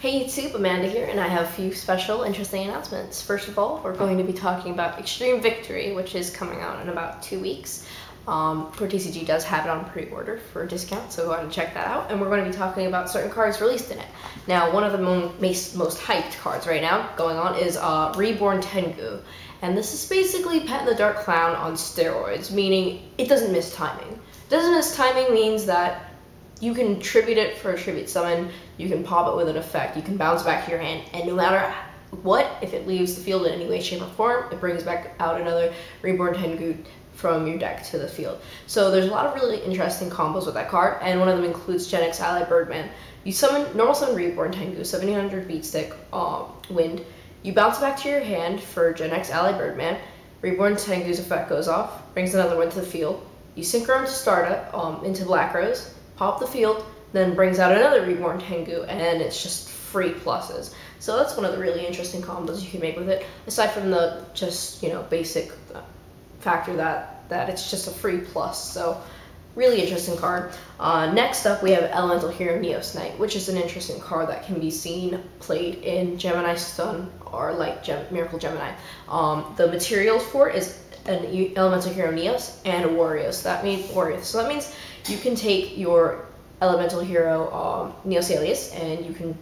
Hey YouTube, Amanda here, and I have a few special, interesting announcements. First of all, we're going to be talking about Extreme Victory, which is coming out in about 2 weeks. Core TCG does have it on pre-order for a discount, so go ahead and check that out. And we're going to be talking about certain cards released in it. Now, one of the most hyped cards right now going on is Reborn Tengu. And this is basically Pet the Dark Clown on steroids, meaning it doesn't miss timing. Doesn't miss timing means that you can tribute it for a tribute summon, you can pop it with an effect, you can bounce back to your hand, and no matter what, if it leaves the field in any way, shape, or form, it brings back out another Reborn Tengu from your deck to the field. So there's a lot of really interesting combos with that card, and one of them includes Gen X Ally Birdman. You normal summon Reborn Tengu, 1700 beat stick, wind. You bounce it back to your hand for Gen X Ally Birdman. Reborn Tengu's effect goes off, brings another one to the field. You synchro into Startup into Black Rose, pop the field, then brings out another Reborn Tengu, and it's just free pluses. So that's one of the really interesting combos you can make with it, aside from the just, basic factor that it's just a free plus. So really interesting card. Next up, we have Elemental Hero Neos Knight, which is an interesting card that can be seen played in Gemini Stun or like Miracle Gemini. The materials for it is an Elemental Hero Neos and a Warrior. So that means you can take your Elemental Hero Neos Alias and you can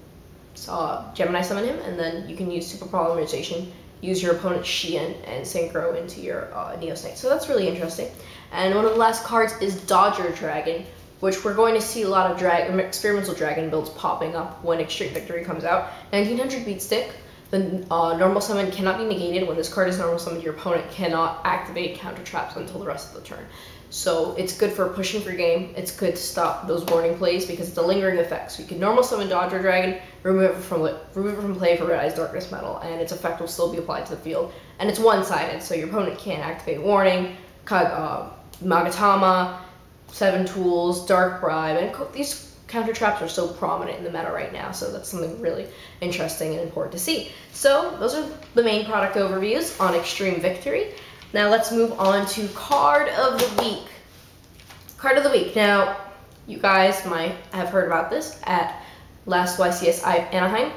Gemini summon him, and then you can use Super Polymerization, use your opponent's Xian, and synchro into your Neos Knight. So that's really interesting. And one of the last cards is Dodger Dragon, which we're going to see a lot of experimental dragon builds popping up when Extreme Victory comes out. 1900 beat stick. The normal summon cannot be negated. When this card is normal summoned, your opponent cannot activate counter traps until the rest of the turn. So it's good for pushing for game. It's good to stop those warning plays because it's a lingering effect. So you can normal summon Dodger Dragon, remove it from play for Red Eyes Darkness Metal, and its effect will still be applied to the field. And it's one-sided, so your opponent can't activate Warning, Magatama, Seven Tools, Dark Bribe, and these counter traps are so prominent in the meta right now, so that's something really interesting and important to see. So those are the main product overviews on Extreme Victory. Now let's move on to Card of the Week. Card of the Week. Now, you guys might have heard about this at last YCS Anaheim.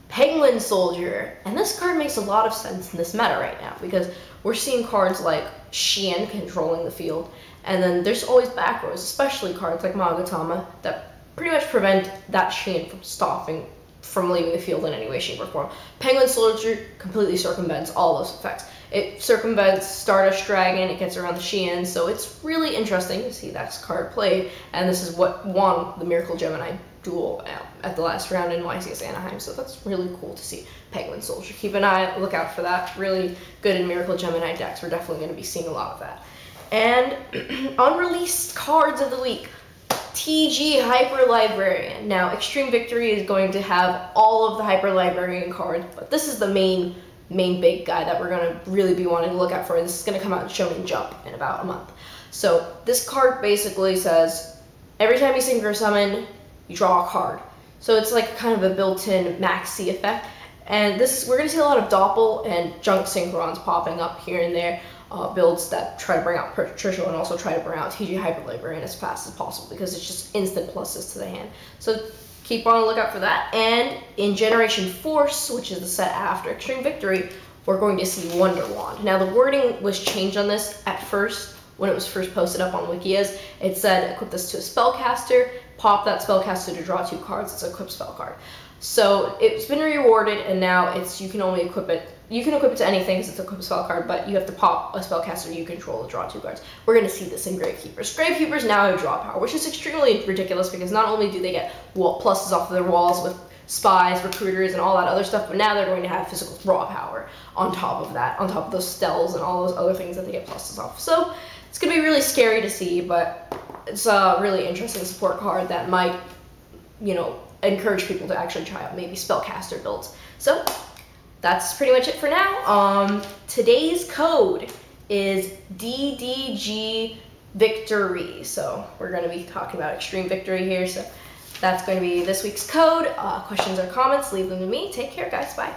Penguin Soldier. And this card makes a lot of sense in this meta right now because we're seeing cards like Xian controlling the field, and then there's always back rows, especially cards like Magatama that pretty much prevent that Xian from leaving the field in any way, shape, or form. Penguin Soldier completely circumvents all those effects. It circumvents Stardust Dragon, it gets around the Xian, so it's really interesting to see that card played, and this is what won the Miracle Gemini duel at the last round in YCS Anaheim, so that's really cool to see Penguin Soldier. Keep an eye, look out for that. Really good in Miracle Gemini decks. We're definitely going to be seeing a lot of that. And unreleased cards of the week. TG Hyper Librarian. Now, Extreme Victory is going to have all of the Hyper Librarian cards, but this is the main big guy that we're going to really be wanting to look out for, and this is going to come out in Shonen Jump in about a month. So this card basically says every time you synchro summon, you draw a card. So it's like kind of a built-in maxi effect, and we're going to see a lot of Doppel and Junk Synchrons popping up here and there. Builds that try to bring out Patricia and also try to bring out TG Hyper Librarian as fast as possible because it's just instant pluses to the hand. So keep on the lookout for that. And in Generation Force, which is the set after Extreme Victory, we're going to see Wonder Wand. Now the wording was changed on this at first when it was first posted up on Wikias. It said equip this to a spellcaster, pop that spellcaster to draw 2 cards. It's an equip spell card. So it's been rewarded, and now you can only equip it. You can equip it to anything because it's a equip spell card, but you have to pop a spellcaster you control to draw 2 cards. We're going to see this in Gravekeepers. Gravekeepers now have draw power, which is extremely ridiculous because not only do they get pluses off of their walls with spies, recruiters, and all that other stuff, but now they're going to have physical draw power on top of that, on top of those stels and all those other things that they get pluses off. So it's going to be really scary to see, but it's a really interesting support card that might, encourage people to actually try out maybe spellcaster builds. So that's pretty much it for now. Today's code is DDG Victory. So we're going to be talking about Extreme Victory here. So that's going to be this week's code. Questions or comments, leave them to me. Take care, guys. Bye.